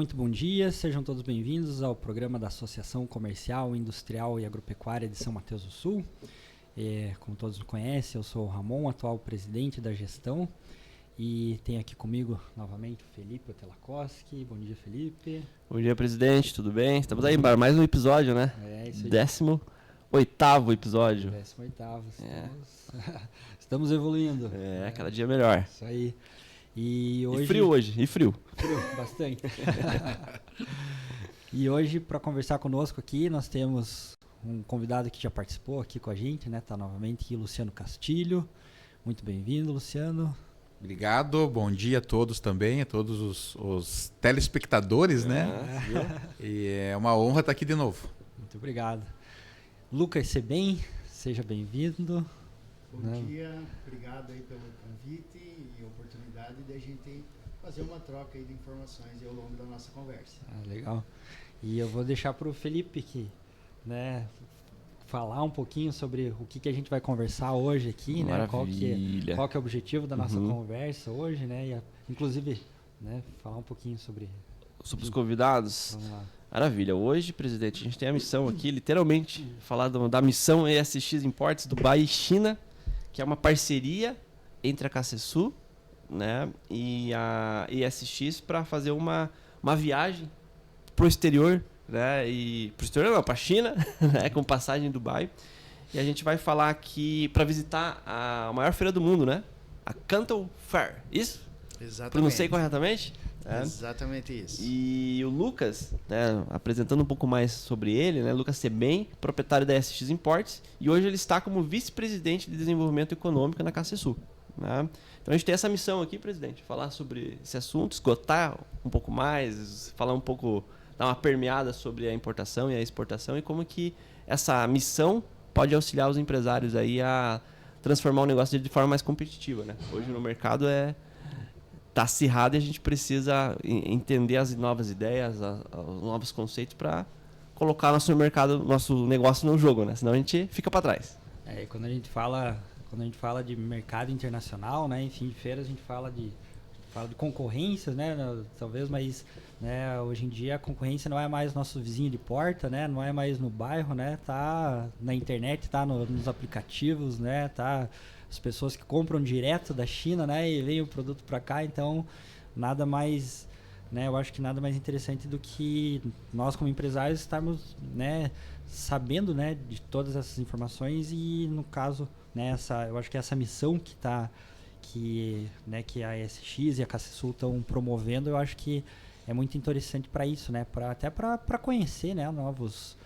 muito bom dia, sejam todos bem-vindos ao programa da Associação Comercial, Industrial e Agropecuária de São Mateus do Sul. Como todos me conhecem, eu sou o Ramon, atual presidente da gestão, e tenho aqui comigo novamente o Felipe Otelakoski. Bom dia, Felipe. Bom dia, presidente, tudo bem? Estamos aí para mais um episódio, né? Isso aí. 18º episódio. 18º, estamos evoluindo. Cada dia melhor. Isso aí. E hoje... frio hoje, e frio. Frio, bastante. E hoje, para conversar conosco aqui, nós temos um convidado que já participou aqui com a gente, né? Tá novamente aqui, Luciano Castilho. Muito bem-vindo, Luciano. Obrigado, bom dia a todos também, a todos os telespectadores, né? E é uma honra estar aqui de novo. Muito obrigado. Lucas Sebem, seja bem-vindo. Bom dia, obrigado aí pelo convite e oportunidade de a gente fazer uma troca aí de informações ao longo da nossa conversa. Legal. E eu vou deixar para o Felipe que, né, falar um pouquinho sobre o que a gente vai conversar hoje aqui, né? Qual que é o objetivo da nossa conversa hoje, né? E, inclusive, né, falar um pouquinho sobre os convidados. Vamos lá. Maravilha. Hoje, presidente, a gente tem a missão aqui, literalmente, falar da missão ESX Imports Dubai e China, que é uma parceria entre a KCSU, né, e a ESX para fazer uma viagem para o exterior, né, e para o exterior não, para a China, né, com passagem em Dubai. E a gente vai falar aqui para visitar a maior feira do mundo, né, a Canton Fair. Isso? Exatamente. Pronunciei corretamente? Exatamente isso. E o Lucas, né, apresentando um pouco mais sobre ele, né, Lucas Sebem, proprietário da ESX Imports, e hoje ele está como vice-presidente de desenvolvimento econômico na KCSU. Né? Então a gente tem essa missão aqui, presidente, falar sobre esse assunto, esgotar um pouco mais, falar um pouco, dar uma permeada sobre a importação e a exportação e como que essa missão pode auxiliar os empresários aí a transformar o negócio de forma mais competitiva. Né? Hoje no mercado está acirrado e a gente precisa entender as novas ideias, os novos conceitos para colocar nosso mercado, nosso negócio no jogo, né? Senão a gente fica para trás. Quando a gente fala de mercado internacional, né, enfim, de feiras, a gente fala de concorrências, né, talvez, mas, né, hoje em dia a concorrência não é mais nosso vizinho de porta, né, não é mais no bairro, né, tá na internet, tá nos aplicativos, né, tá as pessoas que compram direto da China, né, e vem o produto para cá. Então nada mais, né, eu acho que nada mais interessante do que nós como empresários estarmos, né, sabendo, né, de todas essas informações. E no caso, né, eu acho que essa missão que a ESX e a KCSU estão promovendo, eu acho que é muito interessante para isso, né, até para conhecer, né, novos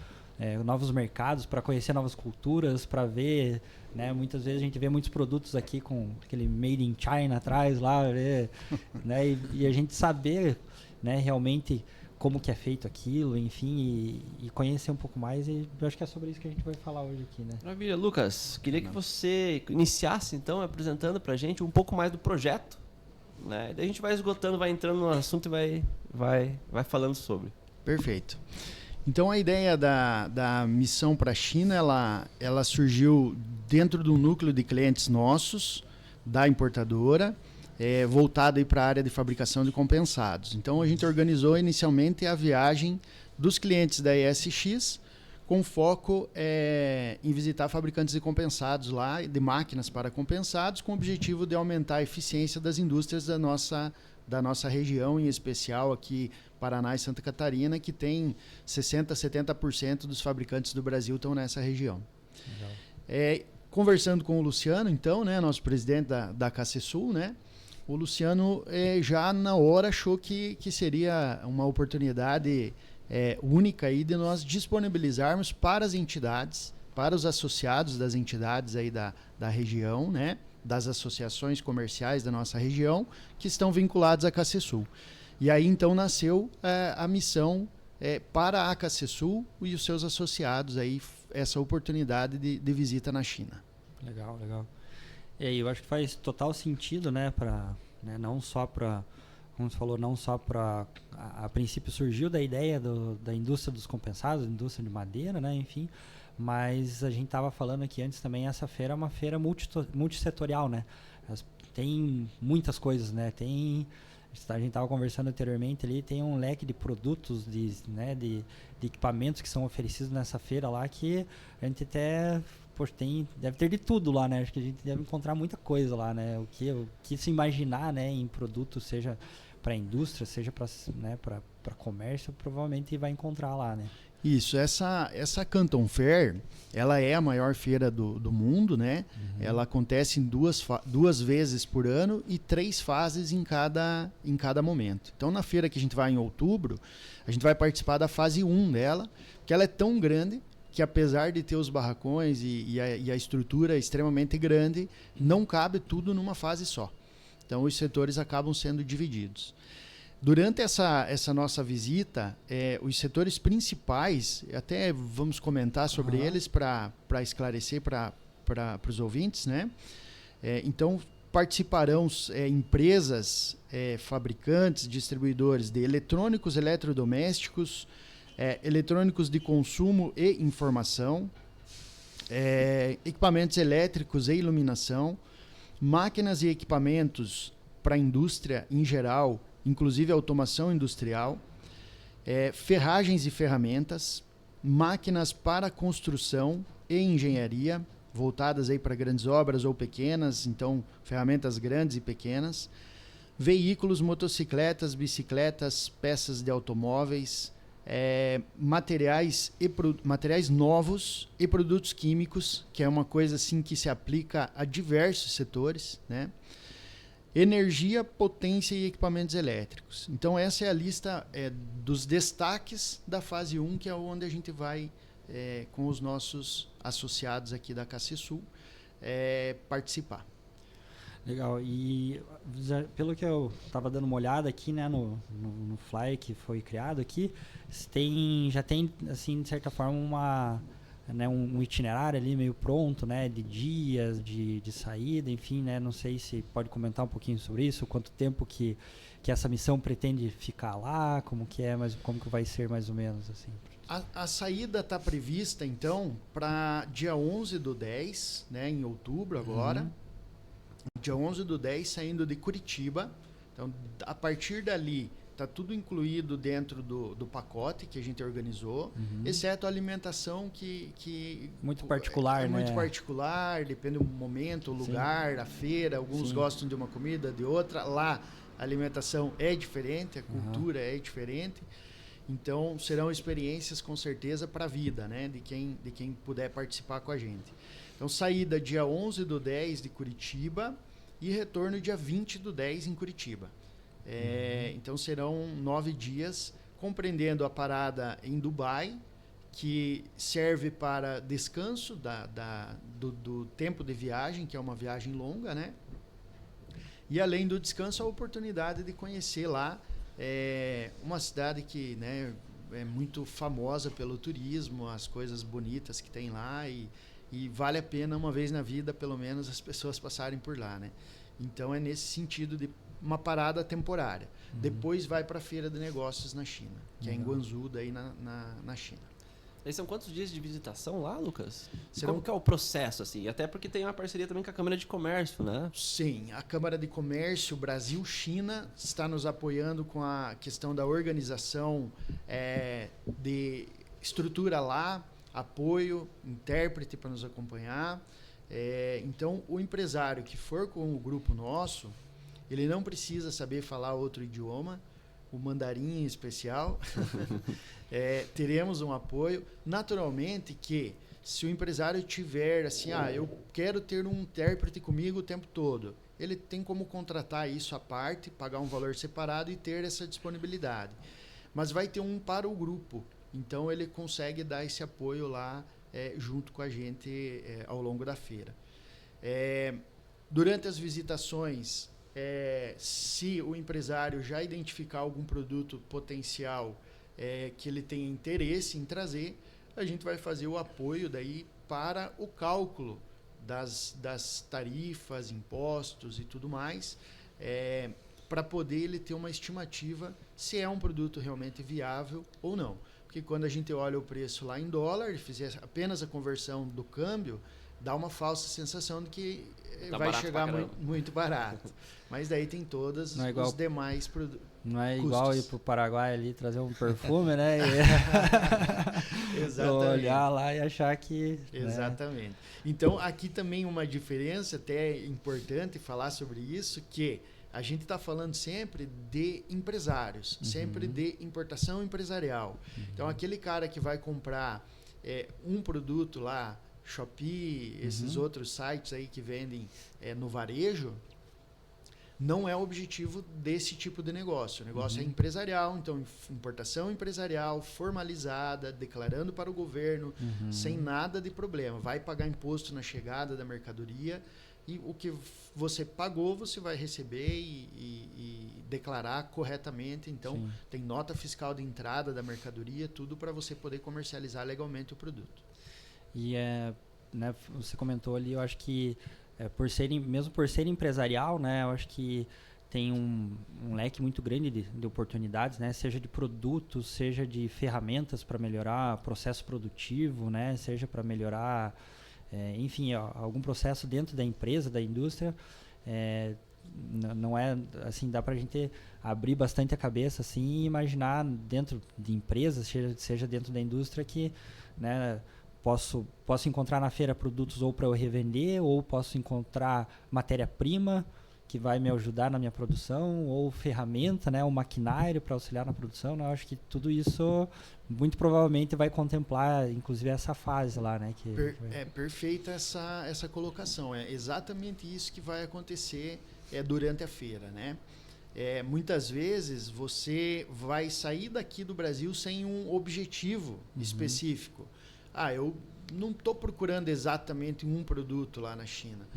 mercados, para conhecer novas culturas, para ver, né, muitas vezes a gente vê muitos produtos aqui com aquele Made in China atrás lá, né, e a gente saber, né, realmente como que é feito aquilo, enfim, e conhecer um pouco mais. E eu acho que é sobre isso que a gente vai falar hoje aqui, né? Maravilha, Lucas, queria que você iniciasse então apresentando pra gente um pouco mais do projeto, né? Daí a gente vai esgotando, vai entrando no assunto e vai falando sobre. Perfeito. Então a ideia da missão para a China, ela surgiu dentro do núcleo de clientes nossos, da importadora, voltada para a área de fabricação de compensados. Então a gente organizou inicialmente a viagem dos clientes da ESX, com foco em visitar fabricantes de compensados lá, de máquinas para compensados, com o objetivo de aumentar a eficiência das indústrias da nossa região, em especial aqui Paraná e Santa Catarina, que tem 60%, 70% dos fabricantes do Brasil estão nessa região. Conversando com o Luciano, então, né, nosso presidente da KCSU, né, o Luciano já na hora achou que seria uma oportunidade única aí de nós disponibilizarmos para as entidades, para os associados das entidades aí da região, né, das associações comerciais da nossa região, que estão vinculados à KCSU. E aí então nasceu a missão para a KCSU e os seus associados, aí, essa oportunidade de visita na China. Legal, legal. E aí, eu acho que faz total sentido, né, não só para, como você falou, não só para, a princípio surgiu da ideia da indústria dos compensados, da indústria de madeira, né, enfim, mas a gente estava falando aqui antes também, essa feira é uma feira multissetorial, né, tem muitas coisas, né, tem A gente estava conversando anteriormente ali, tem um leque de produtos, de equipamentos que são oferecidos nessa feira lá, que a gente até, poxa, deve ter de tudo lá, né? Acho que a gente deve encontrar muita coisa lá, né? O que se imaginar, né, em produtos, seja para indústria, seja para, né, para comércio, provavelmente vai encontrar lá, né? Isso, essa Canton Fair, ela é a maior feira do mundo, né? Ela acontece em duas vezes por ano e 3 fases em cada momento. Então, na feira que a gente vai em outubro, a gente vai participar da fase 1 dela, que ela é tão grande que, apesar de ter os barracões e a estrutura extremamente grande, não cabe tudo numa fase só. Então, os setores acabam sendo divididos. Durante essa nossa visita, os setores principais, até vamos comentar sobre eles para esclarecer para os ouvintes, né? Então, participarão empresas, fabricantes, distribuidores de eletrônicos, eletrodomésticos, eletrônicos de consumo e informação, equipamentos elétricos e iluminação, máquinas e equipamentos para a indústria em geral, inclusive automação industrial, ferragens e ferramentas, máquinas para construção e engenharia, voltadas aí para grandes obras ou pequenas, então ferramentas grandes e pequenas, veículos, motocicletas, bicicletas, peças de automóveis, materiais novos e produtos químicos, que é uma coisa assim que se aplica a diversos setores, né? Energia, potência e equipamentos elétricos. Então essa é a lista dos destaques da fase 1, que é onde a gente vai com os nossos associados aqui da KC-Sul participar. Legal. E pelo que eu estava dando uma olhada aqui, né, no flyer que foi criado aqui, já tem, assim, de certa forma, um itinerário ali meio pronto, né, de dias, de saída, enfim, né, não sei se pode comentar um pouquinho sobre isso, quanto tempo que essa missão pretende ficar lá, como que vai ser mais ou menos, assim. A saída está prevista, então, para dia 11/10, né, em outubro agora, dia 11/10, saindo de Curitiba. Então, a partir dali, está tudo incluído dentro do pacote que a gente organizou, exceto a alimentação que muito particular, né? Muito particular, depende do momento, o lugar, a feira. Alguns gostam de uma comida, de outra. Lá, a alimentação é diferente, a cultura é diferente. Então, serão experiências, com certeza, para a vida, né? De quem puder participar com a gente. Então, saída dia 11/10 de Curitiba e retorno dia 20/10 em Curitiba. Então serão 9 dias, compreendendo a parada em Dubai, que serve para descanso do tempo de viagem, que é uma viagem longa, né? E além do descanso, a oportunidade de conhecer lá uma cidade que, né, é muito famosa pelo turismo, as coisas bonitas que tem lá, e vale a pena uma vez na vida, pelo menos, as pessoas passarem por lá, né? Então é nesse sentido de uma parada temporária. Depois vai para a Feira de Negócios na China, que é em Guangzhou, daí na China. E são quantos dias de visitação lá, Lucas? Serão... Como que é o processo, assim? Até porque tem uma parceria também com a Câmara de Comércio, né? Sim, a Câmara de Comércio Brasil-China está nos apoiando com a questão da organização de estrutura lá, apoio, intérprete para nos acompanhar. Então, o empresário que for com o grupo nosso, ele não precisa saber falar outro idioma, o mandarim em especial. Teremos um apoio. Naturalmente que, se o empresário tiver assim, eu quero ter um intérprete comigo o tempo todo, ele tem como contratar isso à parte, pagar um valor separado e ter essa disponibilidade. Mas vai ter um para o grupo. Então, ele consegue dar esse apoio lá junto com a gente ao longo da feira. Durante as visitações, se o empresário já identificar algum produto potencial que ele tenha interesse em trazer, a gente vai fazer o apoio daí para o cálculo das tarifas, impostos e tudo mais, para poder ele ter uma estimativa se é um produto realmente viável ou não. Porque quando a gente olha o preço lá em dólar e fizer apenas a conversão do câmbio, dá uma falsa sensação de que Tá vai barato chegar pra caramba. muito barato. Mas daí tem todos Não é igual- os demais produtos. Não é Custos. igual ir pro Paraguai ali trazer um perfume, né? E Exatamente. olhar lá e achar que. né? Exatamente. Então, aqui também uma diferença, até é importante falar sobre isso, que a gente está falando sempre de empresários, sempre de importação empresarial. Então, aquele cara que vai comprar um produto lá, Shopee, esses outros sites aí que vendem no varejo, não é o objetivo desse tipo de negócio. O negócio é empresarial, então importação empresarial, formalizada, declarando para o governo, sem nada de problema. Vai pagar imposto na chegada da mercadoria e o que você pagou você vai receber e declarar corretamente. Então, Sim. tem nota fiscal de entrada da mercadoria, tudo para você poder comercializar legalmente o produto. E né, você comentou ali, eu acho que mesmo por ser empresarial, né, eu acho que tem um leque muito grande de oportunidades, né, seja de produtos, seja de ferramentas para melhorar o processo produtivo, né, seja para melhorar, enfim, algum processo dentro da empresa, da indústria. Não é assim, dá para a gente abrir bastante a cabeça assim, e imaginar dentro de empresas, seja dentro da indústria, que, né, posso encontrar na feira produtos ou para eu revender, ou posso encontrar matéria-prima que vai me ajudar na minha produção, ou ferramenta, né, ou maquinário para auxiliar na produção. Né? Eu acho que tudo isso muito provavelmente vai contemplar, inclusive, essa fase lá, né? É perfeita essa colocação. É exatamente isso que vai acontecer durante a feira, né? Muitas vezes você vai sair daqui do Brasil sem um objetivo específico. Eu não estou procurando exatamente um produto lá na China,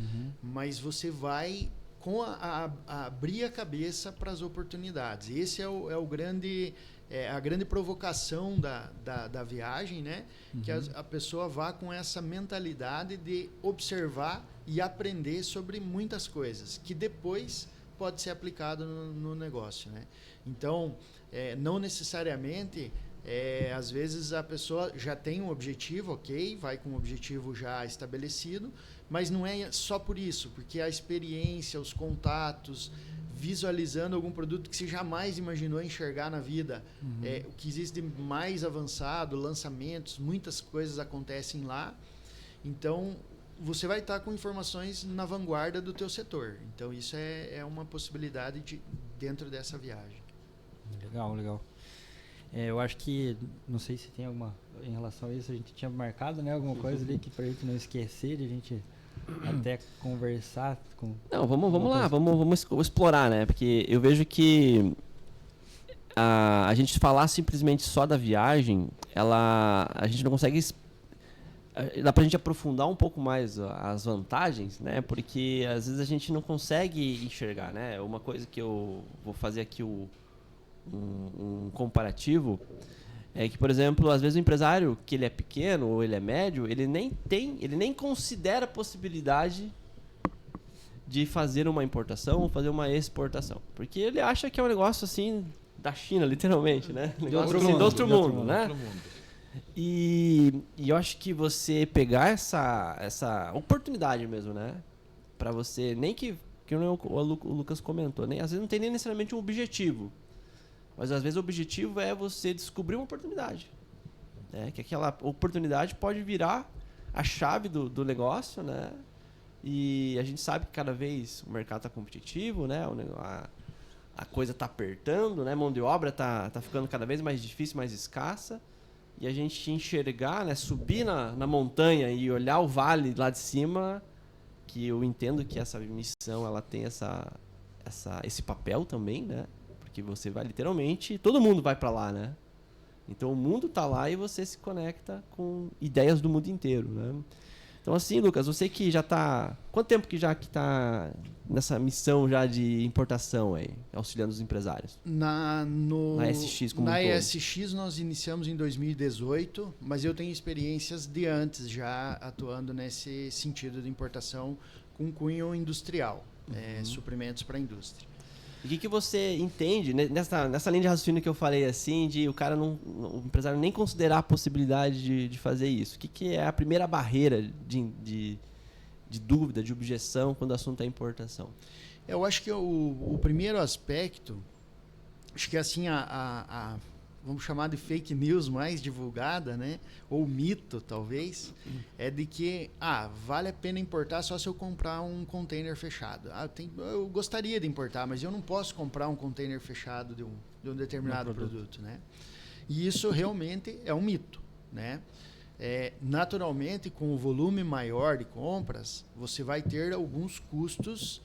mas você vai abrir a cabeça para as oportunidades. Esse é o grande, a grande provocação da viagem, né? Que a pessoa vá com essa mentalidade de observar e aprender sobre muitas coisas, que depois pode ser aplicado no negócio, né? Então, não necessariamente... às vezes a pessoa já tem um objetivo, ok, vai com um objetivo já estabelecido, mas não é só por isso, porque a experiência, os contatos, visualizando algum produto que você jamais imaginou enxergar na vida, o que existe de mais avançado, lançamentos, muitas coisas acontecem lá, então você vai estar com informações na vanguarda do teu setor. Então isso é uma possibilidade dentro dessa viagem. Legal. Eu acho que, não sei se tem alguma, em relação a isso, a gente tinha marcado, né, alguma coisa ali que pra gente não esquecer, de a gente até conversar com... Não, vamos lá, vamos explorar, né, porque eu vejo que a gente falar simplesmente só da viagem, a gente não consegue... Dá pra gente aprofundar um pouco mais as vantagens, né, porque às vezes a gente não consegue enxergar, né, uma coisa que eu vou fazer aqui um comparativo é que, por exemplo, às vezes o empresário, que ele é pequeno ou ele é médio, ele nem considera a possibilidade de fazer uma importação ou fazer uma exportação, porque ele acha que é um negócio assim da China, literalmente, né? Negócio assim, do outro mundo, né? E eu acho que você pegar essa oportunidade mesmo, né? Para você, nem que o Lucas comentou, às vezes não tem nem necessariamente um objetivo. Mas às vezes o objetivo é você descobrir uma oportunidade. Né? Que aquela oportunidade pode virar a chave do negócio, né? E a gente sabe que cada vez o mercado está competitivo, né? A coisa está apertando, né? A mão de obra está ficando cada vez mais difícil, mais escassa. E a gente enxergar, né? Subir na montanha e olhar o vale lá de cima, que eu entendo que essa missão ela tem esse papel também, né? Que você vai literalmente, todo mundo vai para lá, né? Então o mundo tá lá e você se conecta com ideias do mundo inteiro, né? Então assim, Lucas, você que já tá, quanto tempo que tá nessa missão já de importação aí, auxiliando os empresários? Na SX como um todo? Na SX nós iniciamos em 2018, mas eu tenho experiências de antes já atuando nesse sentido de importação com cunho industrial, suprimentos para a indústria. E o que você entende nessa linha de raciocínio que eu falei assim, de o empresário nem considerar a possibilidade de fazer isso? O que é a primeira barreira de de dúvida, de objeção quando o assunto é importação? Eu acho que o primeiro aspecto, acho que assim vamos chamar de fake news mais divulgada, né? Ou mito, talvez, é de que vale a pena importar só se eu comprar um container fechado. Eu gostaria de importar, mas eu não posso comprar um container fechado de um determinado produto, né? E isso realmente é um mito, né? Naturalmente, com o volume maior de compras, você vai ter alguns custos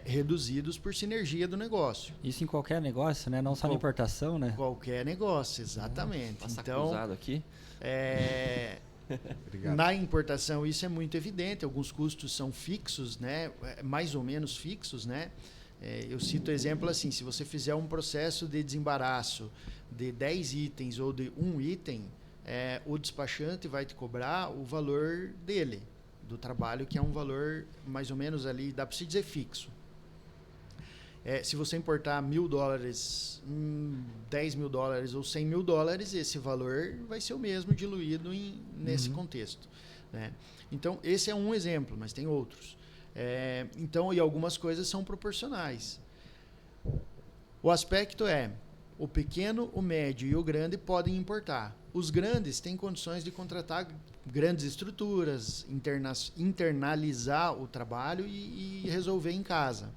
reduzidos por sinergia do negócio. Isso em qualquer negócio, né? Não só na importação, né? Qualquer negócio, exatamente. Passa então, cruzado aqui. Na importação isso é muito evidente. Alguns custos são fixos, né? Mais ou menos fixos, né? Eu cito exemplo assim, se você fizer um processo de desembaraço de 10 itens ou de 1 item, o despachante vai te cobrar o valor dele, do trabalho, que é um valor mais ou menos ali, dá para se dizer fixo. Se você importar $1.000, $10.000 ou $100.000, esse valor vai ser o mesmo diluído nesse contexto, né? Então, esse é um exemplo, mas tem outros. Então, e algumas coisas são proporcionais. O aspecto o pequeno, o médio e o grande podem importar. Os grandes têm condições de contratar grandes estruturas, internalizar o trabalho e resolver em casa.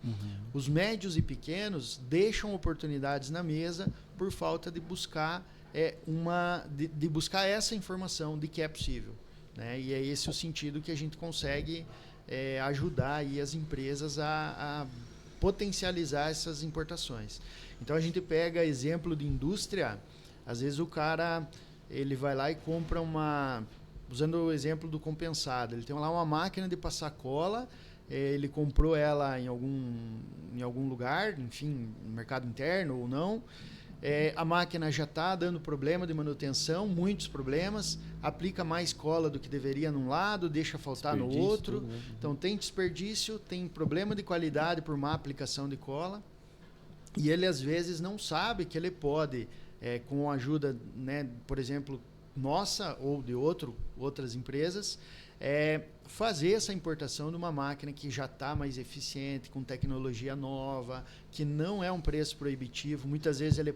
Os médios e pequenos deixam oportunidades na mesa por falta de buscar de buscar essa informação de que é possível, né? E é esse o sentido que a gente consegue ajudar aí as empresas a potencializar essas importações. Então a gente pega exemplo de indústria, às vezes o cara ele vai lá e compra usando o exemplo do compensado, ele tem lá uma máquina de passar cola, ele comprou ela em algum lugar, enfim, no mercado interno ou não, a máquina já está dando problema de manutenção, muitos problemas, aplica mais cola do que deveria num lado, deixa faltar no outro, tudo, né? Então tem desperdício, tem problema de qualidade por má aplicação de cola, e ele às vezes não sabe que ele pode, com a ajuda, né, por exemplo, nossa ou de outras empresas, fazer essa importação de uma máquina que já está mais eficiente, com tecnologia nova, que não é um preço proibitivo. Muitas vezes ele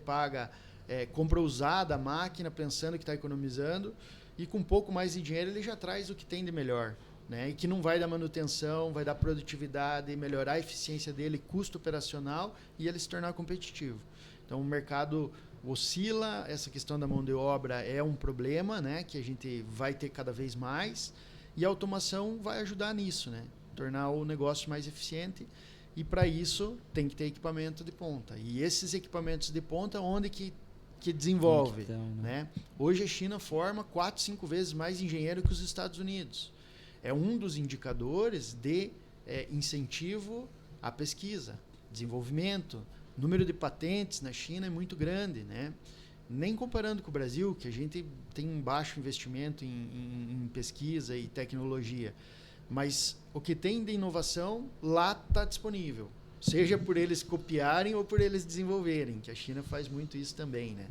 compra usada a máquina pensando que está economizando, e com um pouco mais de dinheiro ele já traz o que tem de melhor, né? E que não vai dar manutenção, vai dar produtividade, melhorar a eficiência dele, custo operacional, e ele se tornar competitivo. Então o mercado oscila, essa questão da mão de obra é um problema, né, que a gente vai ter cada vez mais, e a automação vai ajudar nisso, né, tornar o negócio mais eficiente, e para isso tem que ter equipamento de ponta. E esses equipamentos de ponta, onde que desenvolve? Então, né? Hoje a China forma 4, 5 vezes mais engenheiro que os Estados Unidos. É um dos indicadores de incentivo à pesquisa, desenvolvimento. O número de patentes na China é muito grande, né? Nem comparando com o Brasil, que a gente tem um baixo investimento em pesquisa e tecnologia. Mas o que tem de inovação lá está disponível. Seja por eles copiarem ou por eles desenvolverem, que a China faz muito isso também, né?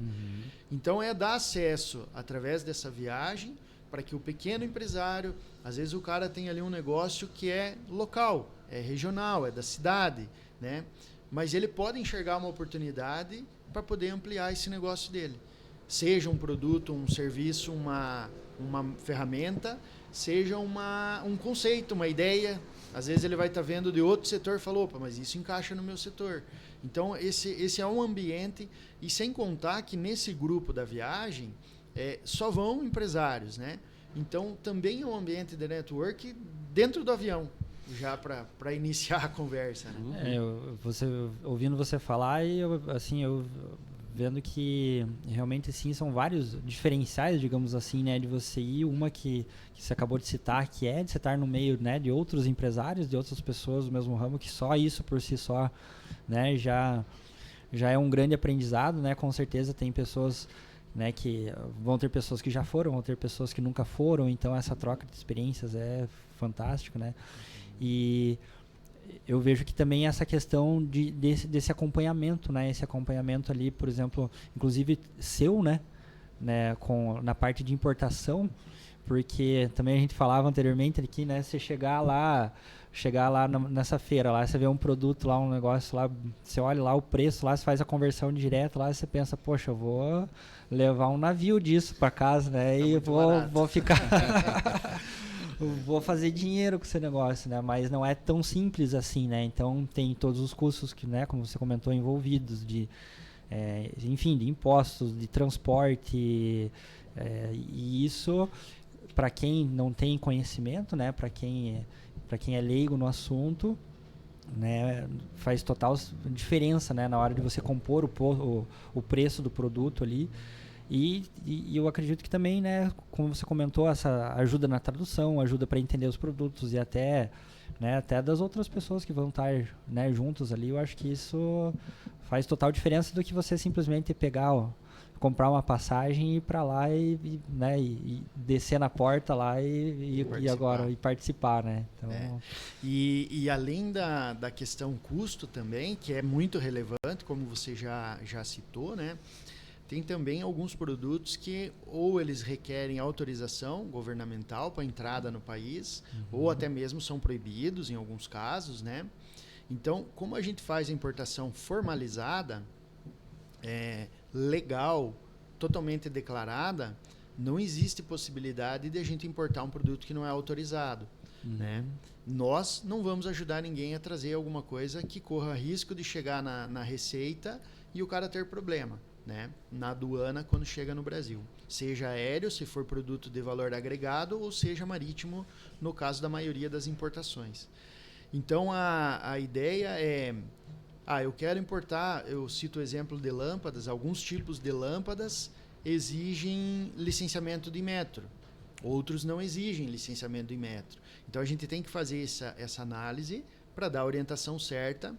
Então dar acesso através dessa viagem para que o pequeno empresário, às vezes o cara tem ali um negócio que é local, é regional, é da cidade, né? Mas ele pode enxergar uma oportunidade para poder ampliar esse negócio dele. Seja um produto, um serviço, uma ferramenta, seja um conceito, uma ideia. Às vezes ele vai estar vendo de outro setor e falou, opa, mas isso encaixa no meu setor. Então esse é um ambiente, e sem contar que nesse grupo da viagem só vão empresários, né? Então também é um ambiente de network dentro do avião, já para iniciar a conversa, né? Ouvindo você falar, e eu vendo que realmente sim, são vários diferenciais, digamos assim, né, de você ir, uma que você acabou de citar, que é de você estar no meio, né, de outros empresários, de outras pessoas do mesmo ramo, que só isso por si só, né, já é um grande aprendizado, né? Com certeza tem pessoas, né, que vão ter pessoas que já foram, vão ter pessoas que nunca foram, então essa troca de experiências é fantástico, né? E eu vejo que também essa questão desse acompanhamento, né? Esse acompanhamento ali, por exemplo, inclusive seu, né? Na parte de importação, porque também a gente falava anteriormente aqui, né? Você chegar lá nessa feira lá, você vê um produto lá, um negócio lá, você olha lá o preço lá, você faz a conversão direto lá, você pensa, poxa, eu vou levar um navio disso para casa, né? E vou ficar vou fazer dinheiro com esse negócio, né? Mas não é tão simples assim, né? Então tem todos os custos que, né, como você comentou, envolvidos de enfim, de impostos, de transporte, e isso para quem não tem conhecimento, né? Para quem é leigo no assunto, né, faz total diferença, né, na hora de você compor o preço do produto ali. E eu acredito que também, né, como você comentou, essa ajuda na tradução, ajuda para entender os produtos e até das outras pessoas que vão estar, né, juntos ali. Eu acho que isso faz total diferença do que você simplesmente pegar, comprar uma passagem e ir para lá e descer na porta lá e participar, né? Então... E além da questão custo também, que é muito relevante, como você já citou, né? Tem também alguns produtos que ou eles requerem autorização governamental para entrada no país, ou até mesmo são proibidos em alguns casos, né? Então, como a gente faz a importação formalizada, legal, totalmente declarada, não existe possibilidade de a gente importar um produto que não é autorizado, né? Nós não vamos ajudar ninguém a trazer alguma coisa que corra risco de chegar na receita e o cara ter problema, né, na aduana quando chega no Brasil. Seja aéreo, se for produto de valor agregado, ou seja marítimo, no caso da maioria das importações. Então, a ideia é... eu quero importar, eu cito o exemplo de lâmpadas, alguns tipos de lâmpadas exigem licenciamento de Inmetro, outros não exigem licenciamento de Inmetro. Então, a gente tem que fazer essa análise para dar a orientação certa.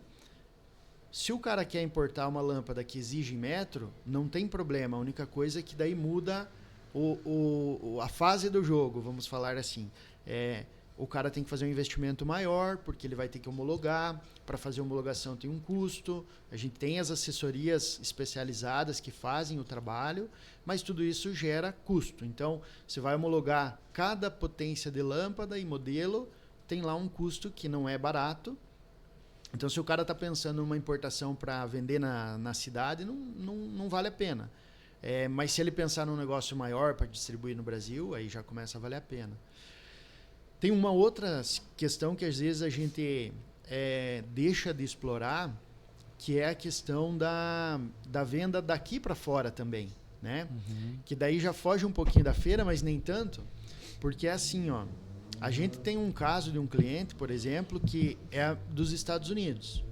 Se o cara quer importar uma lâmpada que exige Inmetro, não tem problema. A única coisa é que daí muda a fase do jogo, vamos falar assim. O cara tem que fazer um investimento maior, porque ele vai ter que homologar. Para fazer homologação tem um custo. A gente tem as assessorias especializadas que fazem o trabalho, mas tudo isso gera custo. Então, você vai homologar cada potência de lâmpada e modelo, tem lá um custo que não é barato. Então, se o cara está pensando numa importação para vender na cidade, não vale a pena. Mas se ele pensar num negócio maior para distribuir no Brasil, aí já começa a valer a pena. Tem uma outra questão que às vezes a gente deixa de explorar, que é a questão da venda daqui para fora também, né? Que daí já foge um pouquinho da feira, mas nem tanto, porque é assim, ó. A gente tem um caso de um cliente, por exemplo, que é dos Estados Unidos.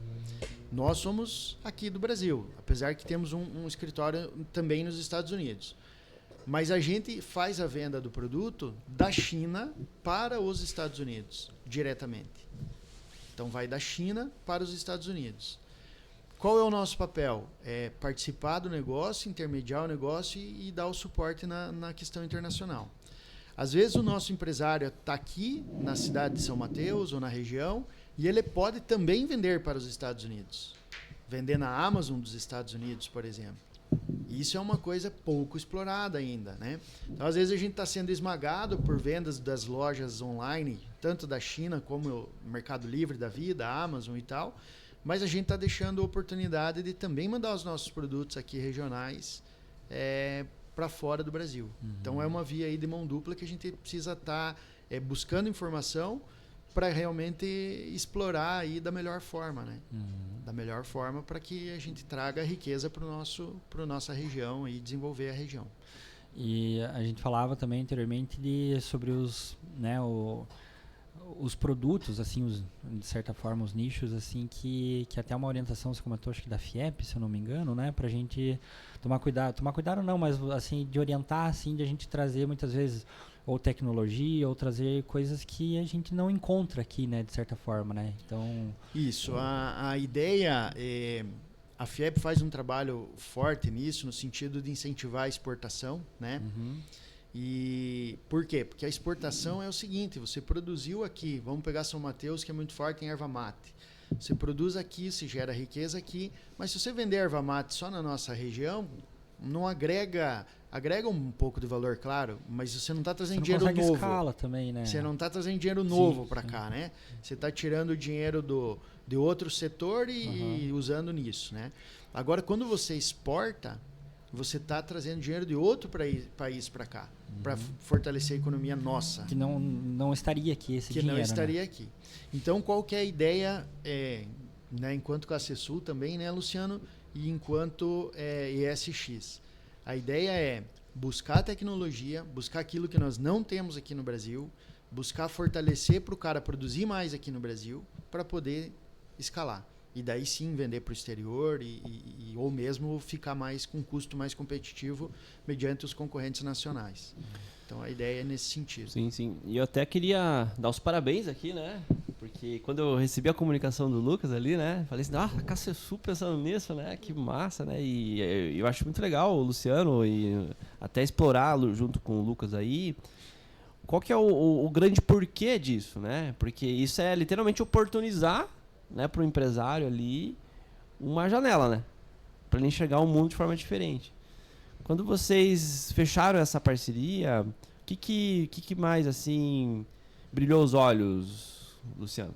Nós somos aqui do Brasil, apesar que temos um escritório também nos Estados Unidos. Mas a gente faz a venda do produto da China para os Estados Unidos, diretamente. Então, vai da China para os Estados Unidos. Qual é o nosso papel? É participar do negócio, intermediar o negócio e dar o suporte na questão internacional. Às vezes o nosso empresário está aqui na cidade de São Mateus ou na região e ele pode também vender para os Estados Unidos. Vender na Amazon dos Estados Unidos, por exemplo. Isso é uma coisa pouco explorada ainda, né? Então, às vezes a gente está sendo esmagado por vendas das lojas online, tanto da China como o Mercado Livre da vida, a Amazon e tal, mas a gente está deixando a oportunidade de também mandar os nossos produtos aqui regionais para fora do Brasil. Então é uma via aí de mão dupla que a gente precisa estar buscando informação para realmente explorar aí da melhor forma, né? Da melhor forma para que a gente traga riqueza para nossa região e desenvolver a região. E a gente falava também anteriormente sobre os, né, os produtos, assim, de certa forma, os nichos, assim, que até uma orientação, você comentou, acho que da FIEP, se eu não me engano, né, pra gente tomar cuidado não, mas, assim, de orientar, assim, de a gente trazer, muitas vezes, ou tecnologia, ou trazer coisas que a gente não encontra aqui, né, de certa forma, né, então... Isso, a ideia a FIEP faz um trabalho forte nisso, no sentido de incentivar a exportação, né, E por quê? Porque a exportação é o seguinte, você produziu aqui, vamos pegar São Mateus, que é muito forte em erva mate. Você produz aqui, se gera riqueza aqui, mas se você vender erva mate só na nossa região, não agrega agrega um pouco de valor, claro, mas você não está Você trazendo não dinheiro consegue novo. escala também, né? Você não está trazendo dinheiro novo para cá, né? Você está tirando o dinheiro de outro setor e usando nisso, né? Agora, quando você exporta, você está trazendo dinheiro de outro país para cá, para fortalecer a economia nossa. Que não estaria aqui esse dinheiro, Que não estaria né? aqui. Então, qual que é a ideia, né, enquanto CACESUL também, né, Luciano? E enquanto ESX. A ideia é buscar tecnologia, buscar aquilo que nós não temos aqui no Brasil, buscar fortalecer para o cara produzir mais aqui no Brasil para poder escalar. E daí sim vender para o exterior ou mesmo ficar mais com um custo mais competitivo mediante os concorrentes nacionais. Então a ideia é nesse sentido. Sim, sim. E eu até queria dar os parabéns aqui, né? Porque quando eu recebi a comunicação do Lucas ali, né? Falei assim, a CACESUL pensando nisso, né? Que massa, né? E eu acho muito legal o Luciano e até explorá-lo junto com o Lucas aí. Qual que é o grande porquê disso, né? Porque isso é literalmente oportunizar, né, para o empresário ali uma janela, né? Para ele enxergar o mundo de forma diferente. Quando vocês fecharam essa parceria, o que mais assim brilhou os olhos, Luciano?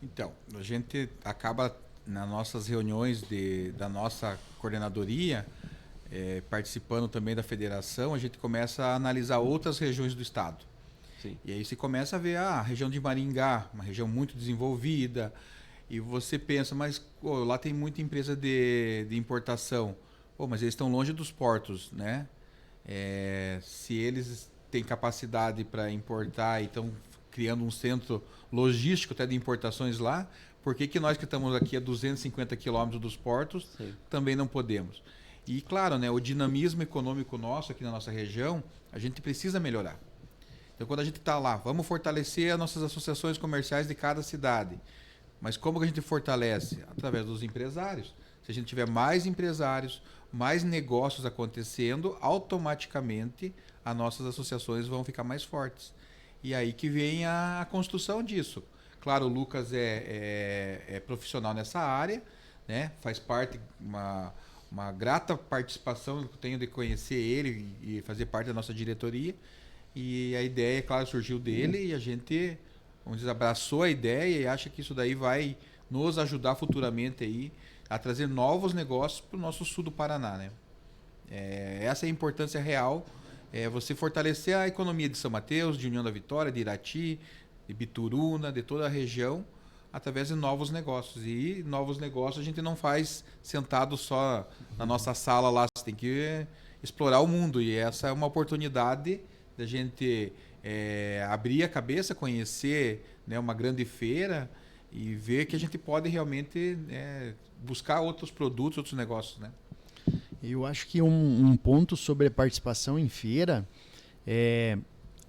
Então, a gente acaba nas nossas reuniões da nossa coordenadoria, participando também da federação, a gente começa a analisar outras regiões do estado. Sim. E aí você começa a ver a região de Maringá, uma região muito desenvolvida, e você pensa, mas lá tem muita empresa de importação. Mas eles estão longe dos portos, né? Se eles têm capacidade para importar e estão criando um centro logístico até de importações lá, por que nós que estamos aqui a 250 quilômetros dos portos também não podemos? E claro, né, o dinamismo econômico nosso aqui na nossa região, a gente precisa melhorar. Então quando a gente está lá, vamos fortalecer as nossas associações comerciais de cada cidade. Mas como que a gente fortalece? Através dos empresários. Se a gente tiver mais empresários, mais negócios acontecendo, automaticamente as nossas associações vão ficar mais fortes. E aí que vem a construção disso. Claro, o Lucas é profissional nessa área, né? Faz parte, uma grata participação que eu tenho de conhecer ele e fazer parte da nossa diretoria. E a ideia, claro, surgiu dele e a gente, vamos dizer, abraçou a ideia e acha que isso daí vai nos ajudar futuramente aí a trazer novos negócios para o nosso sul do Paraná, né? Essa é a importância real, você fortalecer a economia de São Mateus, de União da Vitória, de Irati, de Bituruna, de toda a região, através de novos negócios. E novos negócios a gente não faz sentado só na nossa sala lá, você tem que explorar o mundo. E essa é uma oportunidade da gente abrir a cabeça, conhecer, né, uma grande feira e ver que a gente pode realmente buscar outros produtos, outros negócios, né? Eu acho que um ponto sobre a participação em feira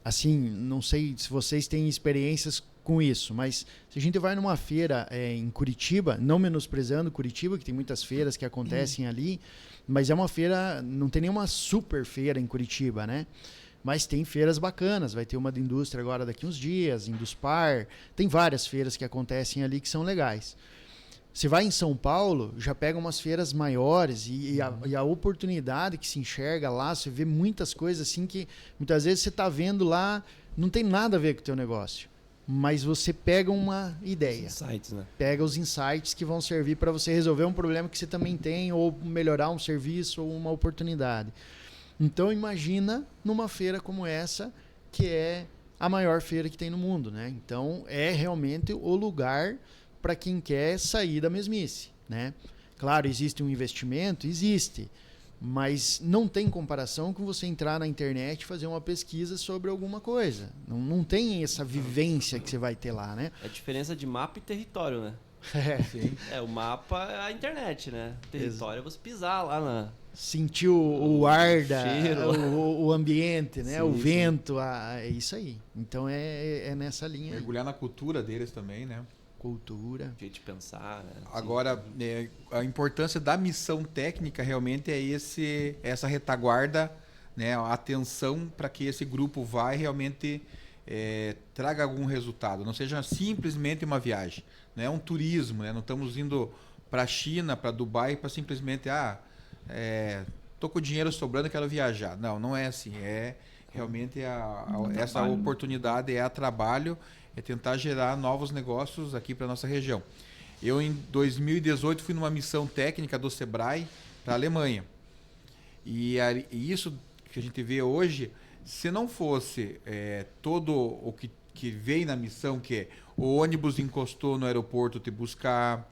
assim, não sei se vocês têm experiências com isso, mas se a gente vai numa feira em Curitiba, não menosprezando Curitiba, que tem muitas feiras que acontecem ali, mas é uma feira, não tem nenhuma super feira em Curitiba, né? Mas tem feiras bacanas, vai ter uma da indústria agora daqui uns dias, Induspar, tem várias feiras que acontecem ali que são legais. Você vai em São Paulo, já pega umas feiras maiores e a oportunidade que se enxerga lá, você vê muitas coisas assim que muitas vezes você está vendo lá, não tem nada a ver com o teu negócio, mas você pega uma ideia, Insights, né? pega os insights que vão servir para você resolver um problema que você também tem ou melhorar um serviço ou uma oportunidade. Então imagina numa feira como essa, que é a maior feira que tem no mundo, né? Então é realmente o lugar para quem quer sair da mesmice, né? Claro, existe um investimento? Existe, mas não tem comparação com você entrar na internet e fazer uma pesquisa sobre alguma coisa. Não tem essa vivência que você vai ter lá, né? É a diferença de mapa e território, né? Sim. O mapa é a internet, né? O território é você pisar lá na... Sentir o ar, cheiro. o ambiente, né? Sim, o sim. vento, é isso aí. Então é nessa linha aí. Mergulhar na cultura deles também, né? Cultura. Jeito de pensar, né? Agora, a importância da missão técnica realmente é essa retaguarda, né? A atenção para que esse grupo vai realmente traga algum resultado. Não seja simplesmente uma viagem, não é um turismo, né? Não estamos indo para a China, para Dubai, para simplesmente tô com dinheiro sobrando, quero viajar. Não, não é assim. É realmente essa oportunidade é a trabalho, é tentar gerar novos negócios aqui para nossa região. Eu, em 2018, fui numa missão técnica do Sebrae para a Alemanha. E isso que a gente vê hoje, se não fosse todo o que veio na missão, que é o ônibus encostou no aeroporto te buscar,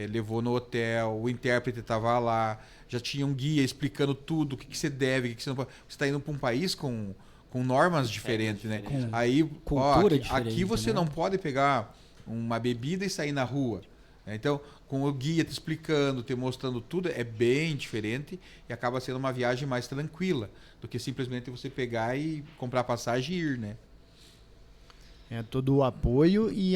levou no hotel, o intérprete estava lá, já tinha um guia explicando tudo, o que você deve, o que você não pode. Você está indo para um país com normas diferentes, né? Aí, cultura aqui você né? não pode pegar uma bebida e sair na rua. Então, com o guia te explicando, te mostrando tudo, é bem diferente e acaba sendo uma viagem mais tranquila do que simplesmente você pegar e comprar passagem e ir, né? Todo o apoio e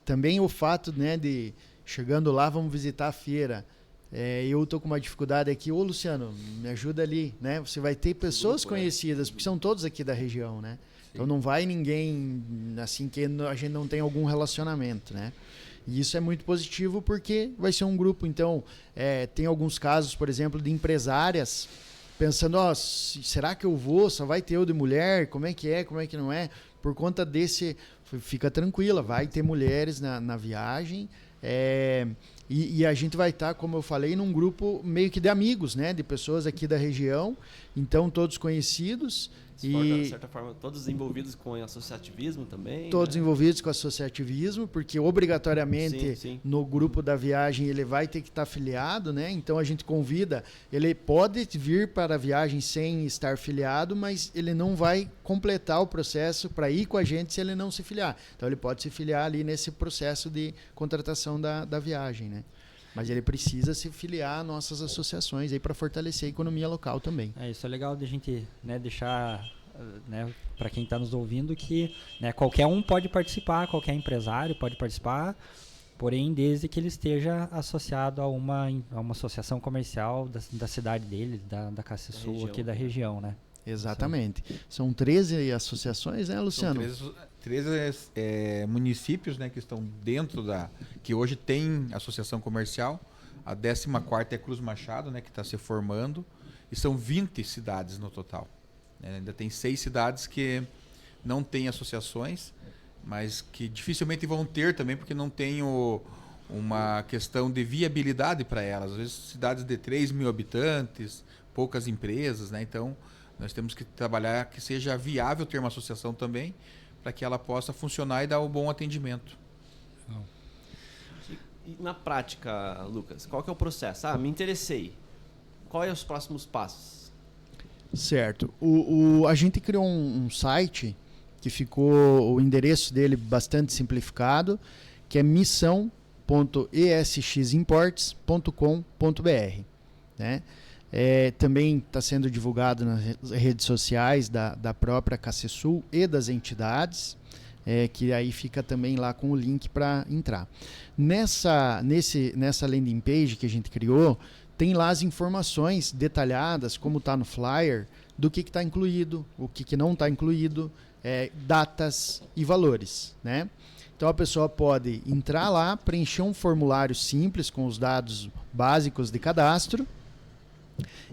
também o fato, né, de chegando lá, vamos visitar a feira. Eu tô com uma dificuldade aqui. Ô, Luciano, me ajuda ali, né? Você vai ter pessoas conhecidas, porque são todos aqui da região, né? Então não vai ninguém assim que a gente não tem algum relacionamento, né? E isso é muito positivo porque vai ser um grupo. Então, tem alguns casos, por exemplo, de empresárias pensando, será que eu vou? Só vai ter eu de mulher? Como é que não é? Por conta desse, fica tranquila, vai ter mulheres na viagem. E a gente vai estar, como eu falei, num grupo meio que de amigos, né? De pessoas aqui da região, então todos conhecidos. De certa forma, todos envolvidos com associativismo também. Todos envolvidos com associativismo, porque obrigatoriamente no grupo da viagem ele vai ter que estar afiliado, né? Então a gente convida, ele pode vir para a viagem sem estar filiado, mas ele não vai completar o processo para ir com a gente se ele não se filiar. Então ele pode se filiar ali nesse processo de contratação da viagem, né? Mas ele precisa se filiar a nossas associações aí para fortalecer a economia local também. Isso é legal de a gente, né, deixar, né, para quem está nos ouvindo que, né, qualquer um pode participar, qualquer empresário pode participar, porém desde que ele esteja associado a uma associação comercial da cidade dele, da Cassesul, aqui da região, né? Exatamente. São 13 associações, né, Luciano? São 13 municípios, né, que estão dentro que hoje tem associação comercial. A 14ª é Cruz Machado, né, que está se formando. E são 20 cidades no total. Ainda tem 6 cidades que não têm associações, mas que dificilmente vão ter também, porque não tem uma questão de viabilidade para elas. Às vezes cidades de 3 mil habitantes, poucas empresas, né? Então nós temos que trabalhar que seja viável ter uma associação também, para que ela possa funcionar e dar um bom atendimento. E na prática, Lucas, qual que é o processo? Me interessei. Quais são os próximos passos? Certo. A gente criou um site que ficou o endereço dele bastante simplificado, que é missão.esximports.com.br, né? Também está sendo divulgado nas redes sociais da própria Cassesul e das entidades, que aí fica também lá com o link para entrar. Nessa landing page que a gente criou, tem lá as informações detalhadas, como está no flyer, do que está incluído, o que não está incluído, datas e valores, né? Então a pessoa pode entrar lá, preencher um formulário simples com os dados básicos de cadastro.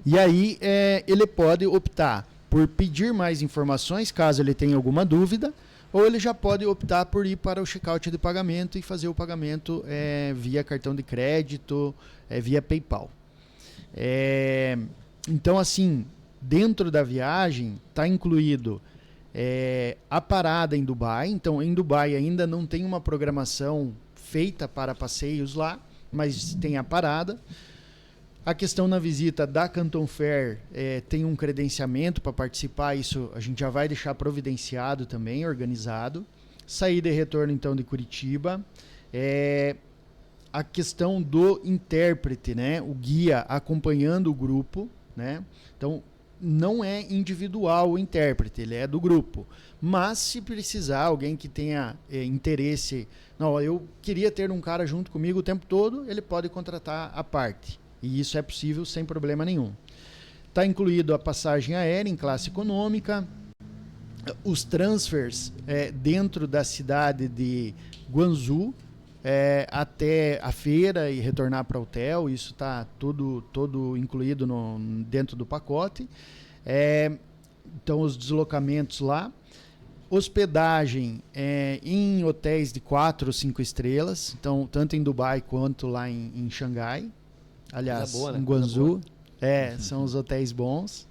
E aí ele pode optar por pedir mais informações, caso ele tenha alguma dúvida, ou ele já pode optar por ir para o checkout de pagamento e fazer o pagamento via cartão de crédito, via PayPal. Então, assim, dentro da viagem está incluído a parada em Dubai. Então, em Dubai ainda não tem uma programação feita para passeios lá, mas tem a parada. A questão na visita da Canton Fair tem um credenciamento para participar, isso a gente já vai deixar providenciado também, organizado. Saída e retorno, então, de Curitiba. A questão do intérprete, né? O guia acompanhando o grupo, né? Então, não é individual o intérprete, ele é do grupo. Mas, se precisar, alguém que tenha interesse... Não, eu queria ter um cara junto comigo o tempo todo, ele pode contratar à parte. E isso é possível sem problema nenhum. Está incluído a passagem aérea em classe econômica, os transfers dentro da cidade de Guangzhou, até a feira e retornar para o hotel. Isso está todo incluído dentro do pacote. Então, os deslocamentos lá. Hospedagem em hotéis de 4 ou 5 estrelas, então tanto em Dubai quanto lá em Xangai. Aliás, boa, né? em Guangzhou. São os hotéis bons.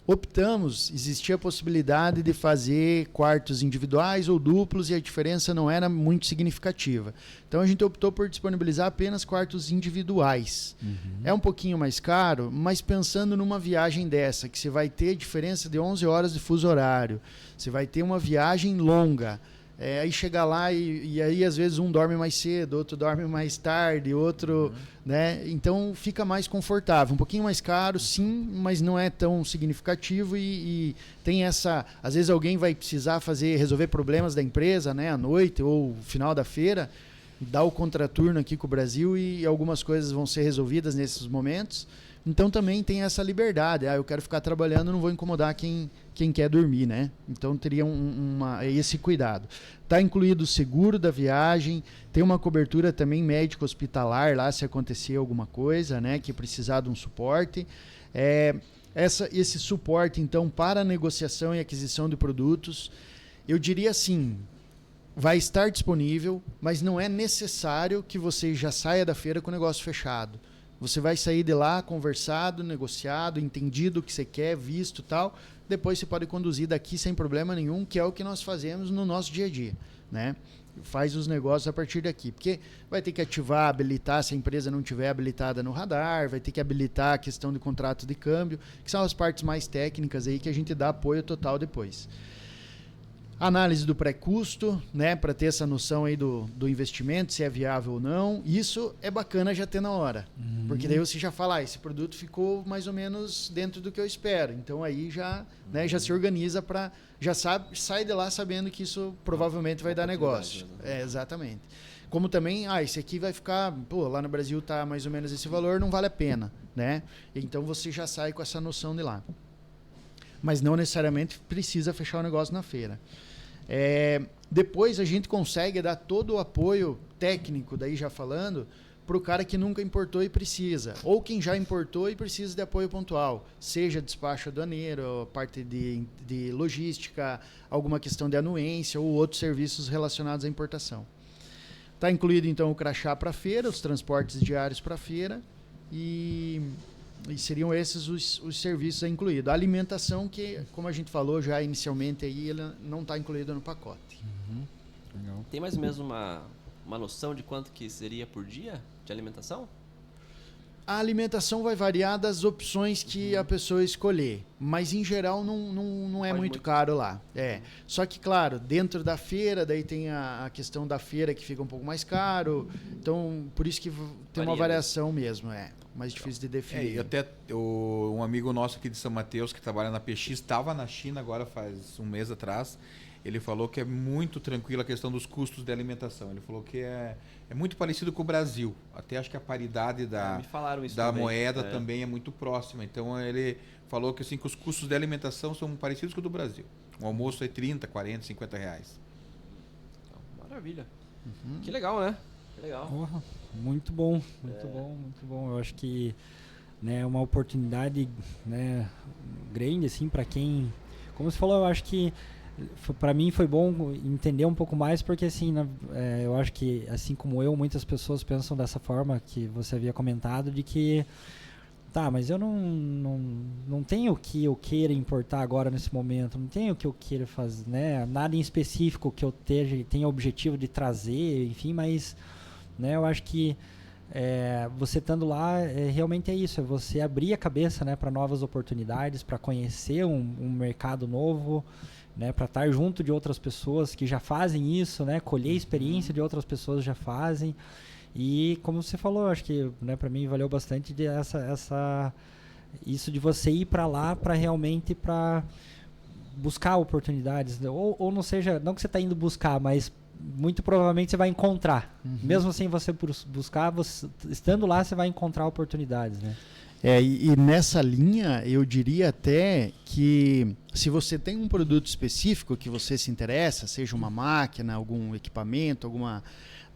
Optamos, existia a possibilidade de fazer quartos individuais ou duplos e a diferença não era muito significativa. Então a gente optou por disponibilizar apenas quartos individuais. É um pouquinho mais caro, mas pensando numa viagem dessa, que você vai ter diferença de 11 horas de fuso horário, você vai ter uma viagem longa. Aí chega lá e aí às vezes um dorme mais cedo, outro dorme mais tarde, outro, né? Então fica mais confortável, um pouquinho mais caro, sim, mas não é tão significativo e tem essa, às vezes alguém vai precisar resolver problemas da empresa, né, à noite ou final da feira, dá o contraturno aqui com o Brasil e algumas coisas vão ser resolvidas nesses momentos. Então também tem essa liberdade. Eu quero ficar trabalhando, não vou incomodar quem quer dormir, né? Então teria esse cuidado. Está incluído o seguro da viagem, tem uma cobertura também médico-hospitalar lá se acontecer alguma coisa, né? Que precisar de um suporte. Esse suporte, então, para a negociação e aquisição de produtos, eu diria assim, vai estar disponível, mas não é necessário que você já saia da feira com o negócio fechado. Você vai sair de lá conversado, negociado, entendido o que você quer, visto e tal. Depois você pode conduzir daqui sem problema nenhum, que é o que nós fazemos no nosso dia a dia, né? Faz os negócios a partir daqui. Porque vai ter que ativar, habilitar, se a empresa não tiver habilitada no radar, vai ter que habilitar a questão de contrato de câmbio, que são as partes mais técnicas aí que a gente dá apoio total depois. Análise do pré-custo, né, para ter essa noção aí do investimento, se é viável ou não. Isso é bacana já ter na hora, porque daí você já fala, esse produto ficou mais ou menos dentro do que eu espero. Então aí já se organiza sai de lá sabendo que isso provavelmente vai dar negócio. Exatamente. Como também, esse aqui vai ficar, lá no Brasil tá mais ou menos esse valor, não vale a pena, né? Então você já sai com essa noção de lá. Mas não necessariamente precisa fechar o negócio na feira. Depois a gente consegue dar todo o apoio técnico, daí já falando, para o cara que nunca importou e precisa, ou quem já importou e precisa de apoio pontual, seja despacho aduaneiro, parte de logística, alguma questão de anuência ou outros serviços relacionados à importação. Está incluído então o crachá para a feira, os transportes diários para a feira e seriam esses os serviços incluídos. A alimentação, que, como a gente falou já inicialmente, aí, ela não está incluída no pacote. Legal. Tem mais ou menos uma noção de quanto que seria por dia de alimentação? A alimentação vai variar das opções que a pessoa escolher, mas em geral não é muito caro lá. Só que, claro, dentro da feira, daí tem a questão da feira que fica um pouco mais caro, então por isso que tem uma variação mesmo, mais difícil de definir. E até um amigo nosso aqui de São Mateus, que trabalha na PX, estava na China agora faz um mês atrás. Ele falou que é muito tranquila a questão dos custos de alimentação. Ele falou que é muito parecido com o Brasil. Até acho que a paridade da moeda também é muito próxima. Então ele falou que, assim, que os custos de alimentação são parecidos com o do Brasil. Um almoço é 30, 40, 50 reais. Maravilha. Que legal, né? Que legal. Muito bom, muito bom. Eu acho que, né, é uma oportunidade, né, grande, assim, para quem... Como você falou, eu acho que para mim foi bom entender um pouco mais, porque assim, eu acho que, assim como eu, muitas pessoas pensam dessa forma que você havia comentado, de que mas eu não tenho o que eu queira importar agora nesse momento, não tenho o que eu queira fazer, né? Nada em específico que eu tenha objetivo de trazer, enfim, mas, né, eu acho que você estando lá, realmente é isso, é você abrir a cabeça, né, para novas oportunidades, para conhecer um mercado novo, né, para estar junto de outras pessoas que já fazem isso, né, colher a experiência de outras pessoas já fazem. E como você falou, acho que, né, para mim valeu bastante isso de você ir para lá para realmente buscar oportunidades, ou não seja, não que você está indo buscar, mas muito provavelmente você vai encontrar. Mesmo sem você buscar, estando lá você vai encontrar oportunidades, né? E nessa linha, eu diria até que se você tem um produto específico que você se interessa, seja uma máquina, algum equipamento, alguma